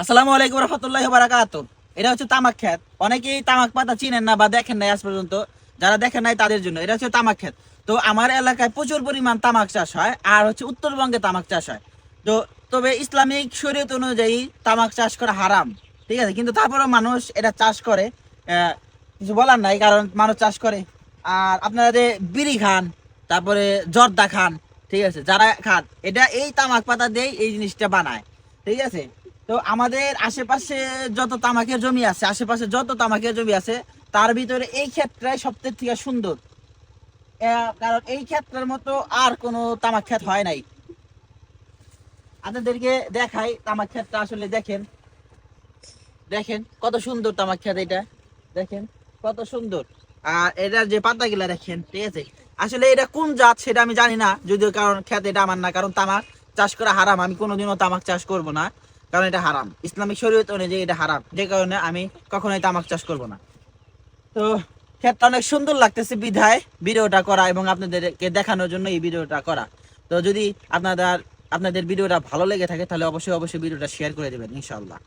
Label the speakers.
Speaker 1: আসসালামু আলাইকুম রহমতুল্লাহি ওয়া বারাকাতুহু। এটা হচ্ছে তামাক ক্ষেত। অনেকেই তামাক পাতা চিনেন না বা দেখেন নাই আজ পর্যন্ত। যারা দেখেন নাই তাদের জন্য এটা হচ্ছে তামাক ক্ষেত। তো আমার এলাকায় প্রচুর পরিমাণ তামাক চাষ হয়, আর হচ্ছে উত্তরবঙ্গে তামাক চাষ হয়। তো তবে ইসলামিক শরীয়ত অনুযায়ী তামাক চাষ করা হারাম, ঠিক আছে, কিন্তু তারপরেও মানুষ এটা চাষ করে। কিছু বলার নাই, কারণ মানুষ চাষ করে। আর আপনারা যে বিড়ি খান, তারপরে জর্দা খান, ঠিক আছে, যারা খান এটা এই তামাক পাতা দিয়ে এই জিনিসটা বানায়, ঠিক আছে। তো আমাদের আশেপাশে যত তামাকের জমি আছে, আশেপাশে যত তামাকের জমি আছে, তার ভিতরে এই ক্ষেত্রটাই সবথেকে থেকে সুন্দর। কারণ এই ক্ষেত্রের মতো আর কোনো তামাক ক্ষেত হয় নাই। আপনাদেরকে দেখাই তামাক ক্ষেতটা, আসলে দেখেন, দেখেন কত সুন্দর তামাক ক্ষেত এটা। দেখেন কত সুন্দর। আর এটার যে পাতাগুলা দেখেন, ঠিক আছে। আসলে এটা কোন জাত সেটা আমি জানি না, যদিও, কারণ ক্ষেত এটা আমার না, কারণ তামাক চাষ করা হারাম। আমি কোনোদিনও তামাক চাষ করব না, কারণ এটা হারাম। ইসলামিক শরীয়ত অনুযায়ী এটা হারাম, যে কারণে আমি কখনোই তামাক চাষ করব না। তো ক্ষেতটা অনেক সুন্দর লাগতেছে বিধায় ভিডিওটা করা এবং আপনাদেরকে দেখানোর জন্য এই ভিডিওটা করা। তো যদি আপনাদের আপনাদের ভিডিওটা ভালো লেগে থাকে, তাহলে অবশ্যই অবশ্যই ভিডিওটা শেয়ার করে দেবেন ইনশাআল্লাহ।